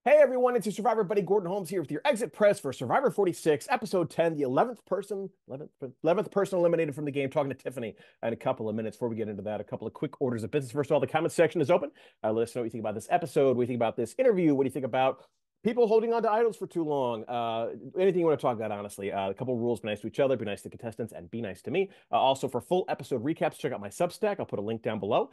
Hey everyone, it's your Survivor buddy Gordon Holmes here with your exit press for Survivor 46, episode 10, the 11th person eliminated from the game, talking to Tiffany in a couple of minutes. Before we get into that, a couple of quick orders of business. First of all, the comment section is open. Let us know what you think about this episode, what you think about this interview, what do you think about people holding on to idols for too long. Anything you want to talk about, honestly. A couple of rules: be nice to each other, be nice to contestants, and be nice to me. Also, for full episode recaps, check out my Substack. I'll put a link down below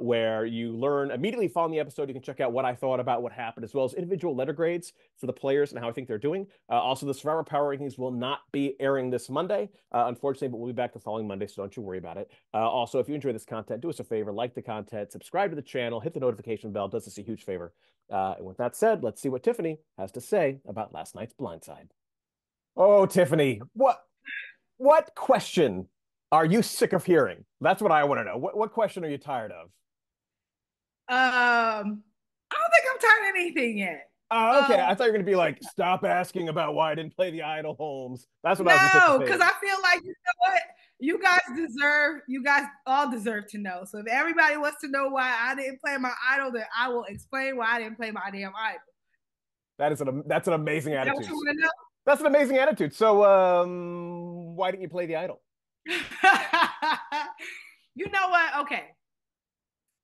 where you learn immediately following the episode. You can check out what I thought about what happened, as well as individual letter grades for the players and how I think they're doing. Also, the Survivor Power Rankings will not be airing this Monday, unfortunately, but we'll be back the following Monday, so don't you worry about it. Also, if you enjoy this content, do us a favor, like the content, subscribe to the channel, hit the notification bell. It does us a huge favor. And with that said, let's see what Tiffany has to say about last night's blindside. Oh, Tiffany, what question are you sick of hearing? That's what I want to know. What question are you tired of? I don't think I'm tired of anything yet. Oh, okay. I Um, thought you were going to be like, stop asking about why I didn't play the Idol Holmes. That's what I was no, because anticipating. I feel like you know what? You guys all deserve to know. So if everybody wants to know why I didn't play my idol, then I will explain why I didn't play my damn idol. That's an amazing Is that what attitude. you want to That's an amazing attitude. So, why didn't you play the Idol? know? You know what? Okay.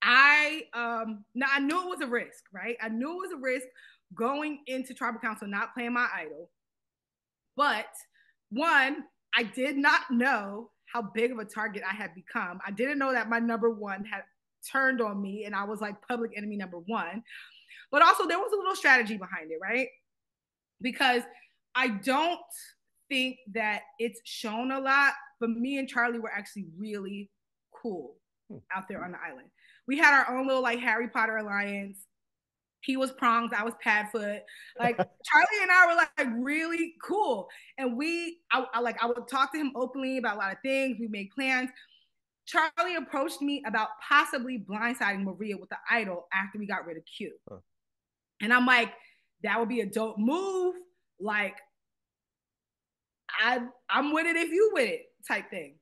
Now I knew it was a risk, right? I knew it was a risk going into tribal council not playing my idol. But one, I did not know how big of a target I had become. I didn't know that my number one had turned on me and I was like public enemy number one. But also, there was a little strategy behind it, right? Because I don't think that it's shown a lot, but me and Charlie were actually really cool out there on the island. We had our own little like Harry Potter alliance. He was prongs, I was padfoot. Like Charlie and I were like really cool. And I would talk to him openly about a lot of things. We made plans. Charlie approached me about possibly blindsiding Maria with the idol after we got rid of Q. Huh. And I'm like, that would be a dope move. Like, I'm with it if you with it type thing.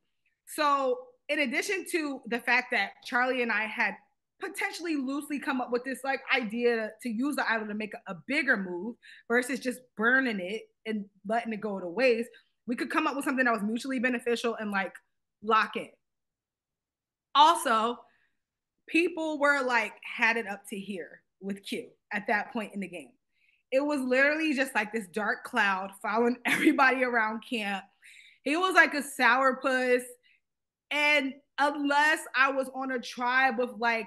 So in addition to the fact that Charlie and I had potentially loosely come up with this like idea to use the island to make a bigger move versus just burning it and letting it go to waste, we could come up with something that was mutually beneficial and like lock in. Also, people were like had it up to here with Q at that point in the game. It was literally just like this dark cloud following everybody around camp. He was like a sourpuss. And unless I was on a tribe with like,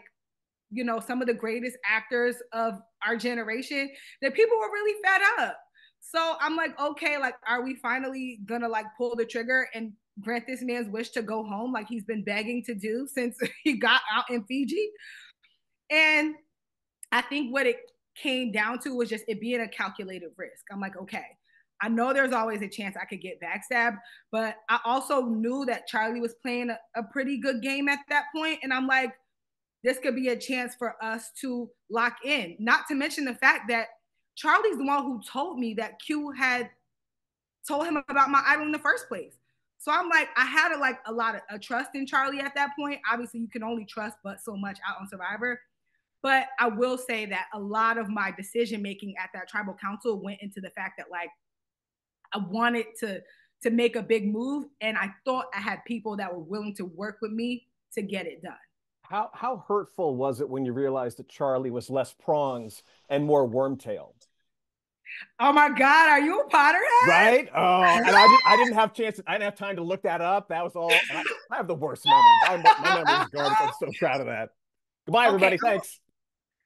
you know, some of the greatest actors of our generation, that people were really fed up. So I'm like, okay, like, are we finally gonna like pull the trigger and grant this man's wish to go home like he's been begging to do since he got out in Fiji? And I think what it came down to was just it being a calculated risk. I'm like, okay, I know there's always a chance I could get backstabbed, but I also knew that Charlie was playing a pretty good game at that point. And I'm like, this could be a chance for us to lock in. Not to mention the fact that Charlie's the one who told me that Q had told him about my idol in the first place. So I'm like, I had a lot of a trust in Charlie at that point. Obviously, you can only trust but so much out on Survivor. But I will say that a lot of my decision making at that tribal council went into the fact that like I wanted to make a big move, and I thought I had people that were willing to work with me to get it done. How hurtful was it when you realized that Charlie was less prongs and more wormtail? Oh my God, are you a Potterhead? Right? Oh, and I didn't have chance. I didn't have time to look that up. That was all. And I have the worst memory. My memory is garbage. I'm so proud of that. Goodbye, Okay, everybody. Thanks.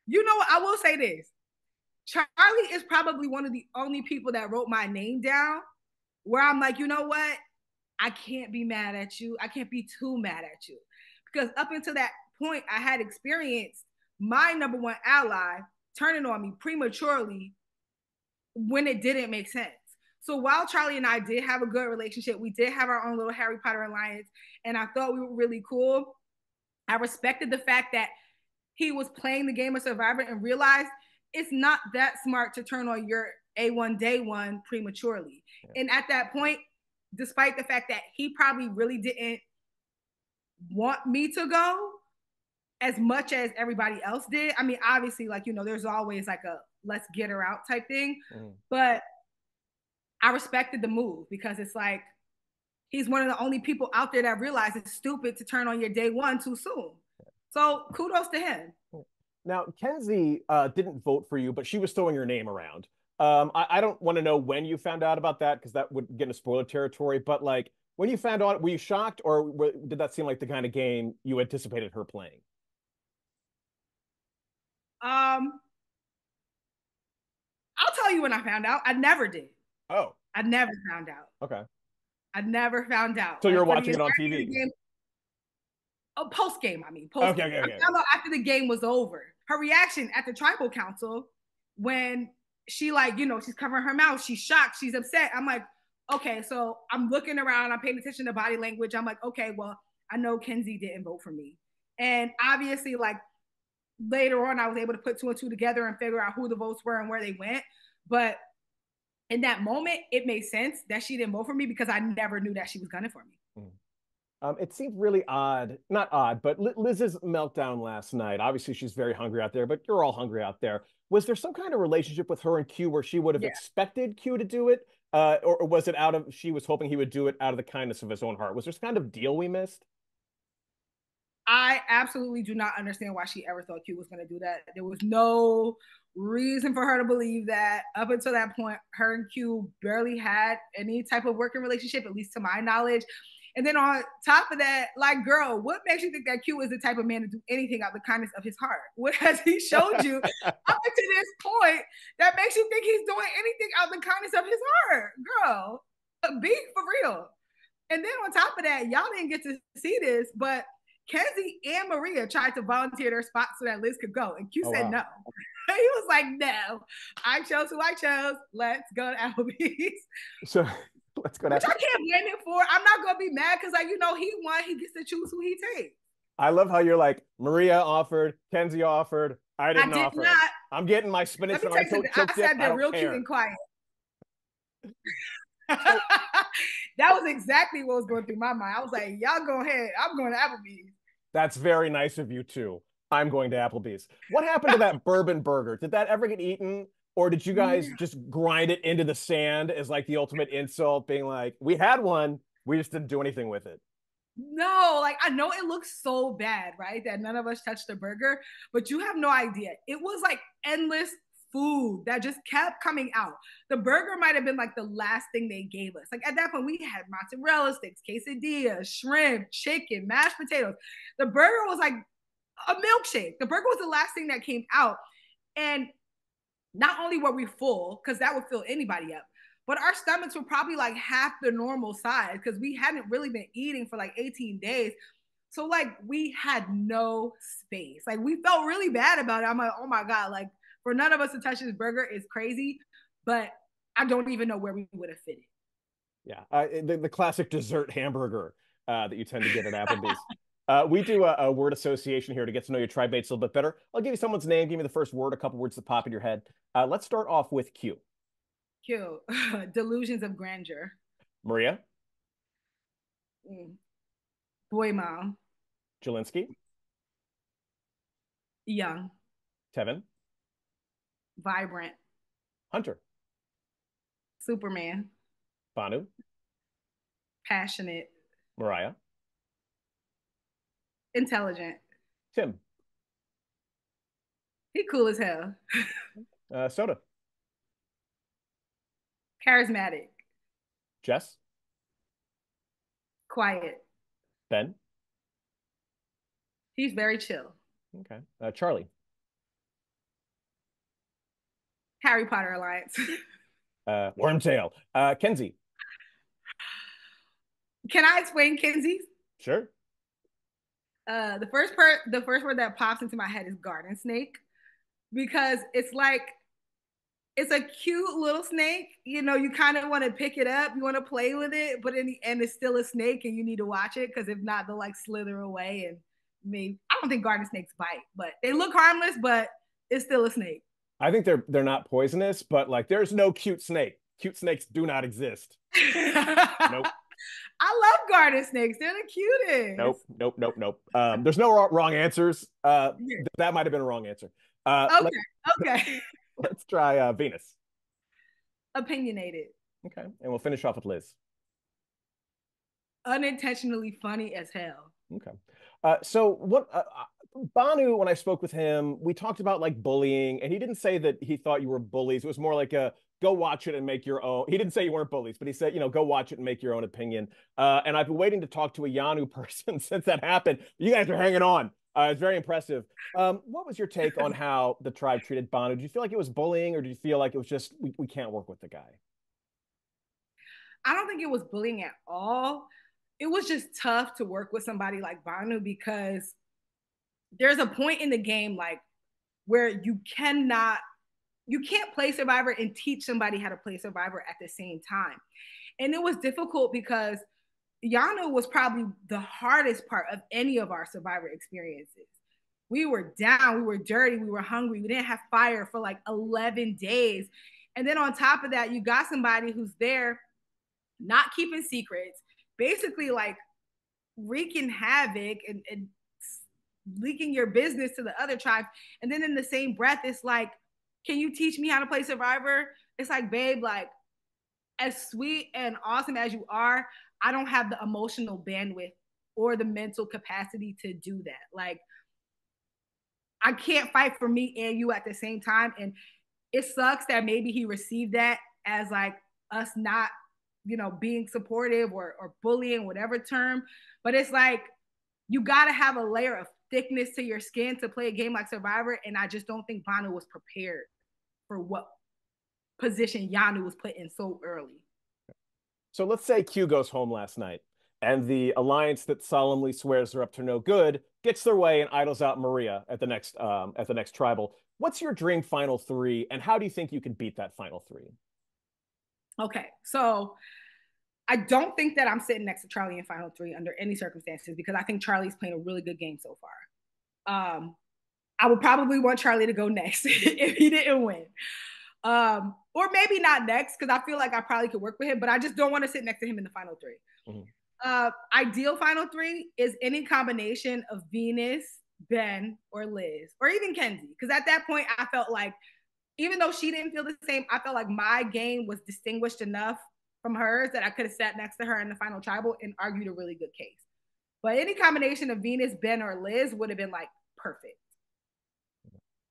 you know what? I will say this. Charlie is probably one of the only people that wrote my name down where I'm like, you know what? I can't be mad at you. I can't be too mad at you. Because up until that point, I had experienced my number one ally turning on me prematurely when it didn't make sense. So while Charlie and I did have a good relationship, we did have our own little Harry Potter alliance, and I thought we were really cool. I respected the fact that he was playing the game of Survivor and realized it's not that smart to turn on your A1 day one prematurely. Yeah. And at that point, despite the fact that he probably really didn't want me to go as much as everybody else did. I mean, obviously, like, you know, there's always like a let's get her out type thing. Mm. But I respected the move because it's like he's one of the only people out there that realize it's stupid to turn on your day one too soon. So kudos to him. Now, Kenzie didn't vote for you, but she was throwing your name around. I don't want to know when you found out about that because that would get into spoiler territory. But like when you found out, were you shocked, or did that seem like the kind of game you anticipated her playing? Um, I'll tell you when I found out. I never did. Oh, I never found out. okay. I never found out. So Like, you're for the watching it on entirety of TV. the game, oh, post game. I mean, post Okay, game. okay, I okay. found out after the game was over. Her reaction at the tribal council when she like, you know, she's covering her mouth. She's shocked. She's upset. I'm like, okay, so I'm looking around. I'm paying attention to body language. I'm like, okay, well, I know Kenzie didn't vote for me, and obviously, like later on, I was able to put two and two together and figure out who the votes were and where they went. But in that moment, it made sense that she didn't vote for me because I never knew that she was gunning for me. Mm. It seemed really odd, not odd, but Liz's meltdown last night. Obviously, she's very hungry out there, but you're all hungry out there. Was there some kind of relationship with her and Q where she would have Yeah. expected Q to do it? Or was it out of, she was hoping he would do it out of the kindness of his own heart? Was there some kind of deal we missed? I absolutely do not understand why she ever thought Q was going to do that. There was no reason for her to believe that. Up until that point, her and Q barely had any type of working relationship, at least to my knowledge. And then on top of that, like, girl, what makes you think that Q is the type of man to do anything out of the kindness of his heart? What has he showed you up to this point that makes you think he's doing anything out of the kindness of his heart? Girl, be for real. And then on top of that, y'all didn't get to see this, but Kenzie and Maria tried to volunteer their spot so that Liz could go. And Q said no. He was like, no, I chose who I chose. Let's go to Applebee's. So let's go to Which I can't blame him for. I'm not going to be mad because, like, you know, he won. He gets to choose who he takes. I love how you're like, Maria offered, Kenzie offered, I didn't did offer. Not. I'm getting my spinach. Let me tell you something. I sat there real cute and quiet. That was exactly what was going through my mind. I was like, y'all go ahead. I'm going to Applebee's. That's very nice of you too. I'm going to Applebee's. What happened to that bourbon burger? Did that ever get eaten? Or did you guys just grind it into the sand as like the ultimate insult, being like, we had one, we just didn't do anything with it? No, like I know it looks so bad, right? That none of us touched the burger, but you have no idea. It was like endless food that just kept coming out. The burger might have been like the last thing they gave us. Like at that point, we had mozzarella sticks, quesadillas, shrimp, chicken, mashed potatoes. The burger was like a milkshake. The burger was the last thing that came out. And not only were we full, because that would fill anybody up, but our stomachs were probably like half the normal size because we hadn't really been eating for like 18 days. So like we had no space. Like we felt really bad about it. I'm like, oh my God, like for none of us to touch this burger is crazy, but I don't even know where we would have fit it. Yeah, the classic dessert hamburger that you tend to get at Applebee's. We do a word association here to get to know your tribe mates a little bit better. I'll give you someone's name, give me the first word, a couple words that pop in your head. Let's start off with Q. Q. Delusions of grandeur. Maria. Boy mom. Jelinski. Young. Tevin. Vibrant. Hunter. Superman. Banu. Passionate. Mariah. Intelligent. Tim. He cool as hell. Soda. Charismatic. Jess. Quiet. Ben. He's very chill. Okay. Charlie. Harry Potter Alliance. Wormtail. Kenzie. Can I explain Kenzie's? Sure. The first word that pops into my head is garden snake, because it's like it's a cute little snake. You know, you kind of want to pick it up, you want to play with it, but in the end, it's still a snake, and you need to watch it because if not, they'll like slither away. And maybe I don't think garden snakes bite, but they look harmless, but it's still a snake. I think they're not poisonous, but like there's no cute snake. Cute snakes do not exist. Nope. I love garden snakes. They're the cutest. Nope. There's no wrong answers. That might have been a wrong answer. Okay. Let's try Venus. Opinionated. Okay, and we'll finish off with Liz. Unintentionally funny as hell. Okay. So what Banu, when I spoke with him, we talked about like bullying, and he didn't say that he thought you were bullies. It was more like a go watch it and make your own. He didn't say you weren't bullies, but he said, go watch it and make your own opinion. And I've been waiting to talk to a Yanu person since that happened. You guys are hanging on. It's very impressive. What was your take on how the tribe treated Banu? Did you feel like it was bullying, or did you feel like it was just we can't work with the guy? I don't think it was bullying at all. It was just tough to work with somebody like Banu because there's a point in the game like where you can't play Survivor and teach somebody how to play Survivor at the same time. And it was difficult because Yano was probably the hardest part of any of our Survivor experiences. We were down, we were dirty, we were hungry, we didn't have fire for like 11 days. And then on top of that, you got somebody who's there not keeping secrets, basically like wreaking havoc and leaking your business to the other tribes. And then in the same breath, it's like, can you teach me how to play Survivor? It's like, babe, like as sweet and awesome as you are, I don't have the emotional bandwidth or the mental capacity to do that. Like, I can't fight for me and you at the same time. And it sucks that maybe he received that as like us not, being supportive or bullying, whatever term. But it's like, you got to have a layer of thickness to your skin to play a game like Survivor. And I just don't think Banu was prepared for what position Yanu was put in so early. So let's say Q goes home last night, and the alliance that solemnly swears they're up to no good gets their way and idles out Maria at the next tribal. What's your dream final three, and how do you think you can beat that final three? Okay, so I don't think that I'm sitting next to Charlie in final three under any circumstances because I think Charlie's playing a really good game so far. I would probably want Charlie to go next if he didn't win. Or maybe not next because I feel like I probably could work with him, but I just don't want to sit next to him in the final three. Mm-hmm. Ideal final three is any combination of Venus, Ben, or Liz, or even Kenzie. Because at that point, I felt like, even though she didn't feel the same, I felt like my game was distinguished enough from hers that I could have sat next to her in the final tribal and argued a really good case. But any combination of Venus, Ben, or Liz would have been like perfect.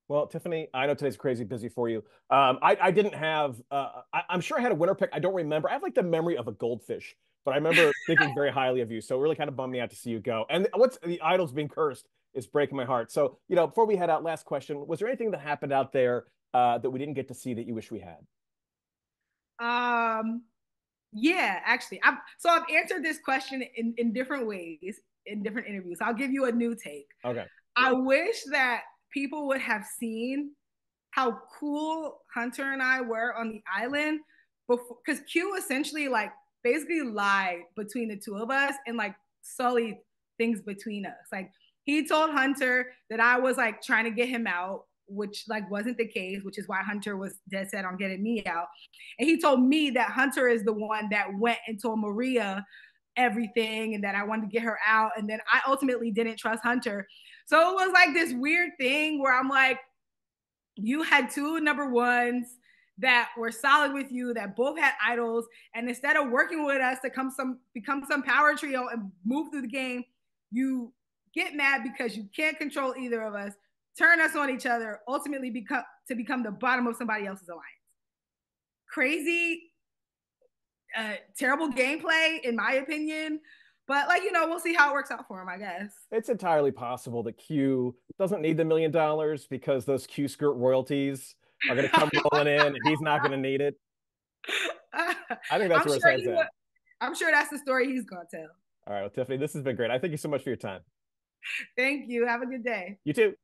Well, Tiffany, I know today's crazy busy for you. I didn't have, I'm sure I had a winner pick. I don't remember. I have like the memory of a goldfish, but I remember thinking very highly of you. So it really kind of bummed me out to see you go. And what's the idols being cursed is breaking my heart. So, before we head out, last question, was there anything that happened out there that we didn't get to see that you wish we had? Yeah, actually. I've answered this question in different ways, in different interviews. I'll give you a new take. Okay. I wish that people would have seen how cool Hunter and I were on the island before, because Q essentially like basically lied between the two of us and like sullied things between us. Like he told Hunter that I was like trying to get him out, which like wasn't the case, which is why Hunter was dead set on getting me out. And he told me that Hunter is the one that went and told Maria everything and that I wanted to get her out. And then I ultimately didn't trust Hunter. So it was like this weird thing where I'm like, you had two number ones that were solid with you, that both had idols. And instead of working with us to become some power trio and move through the game, you get mad because you can't control either of us, turn us on each other, ultimately become the bottom of somebody else's alliance. Crazy, terrible gameplay, in my opinion. But we'll see how it works out for him, I guess. It's entirely possible that Q doesn't need the $1 million because those Q skirt royalties are going to come rolling in, and he's not going to need it. I think that's where his head's at. I'm sure that's the story he's going to tell. All right, well, Tiffany, this has been great. I thank you so much for your time. Thank you. Have a good day. You too.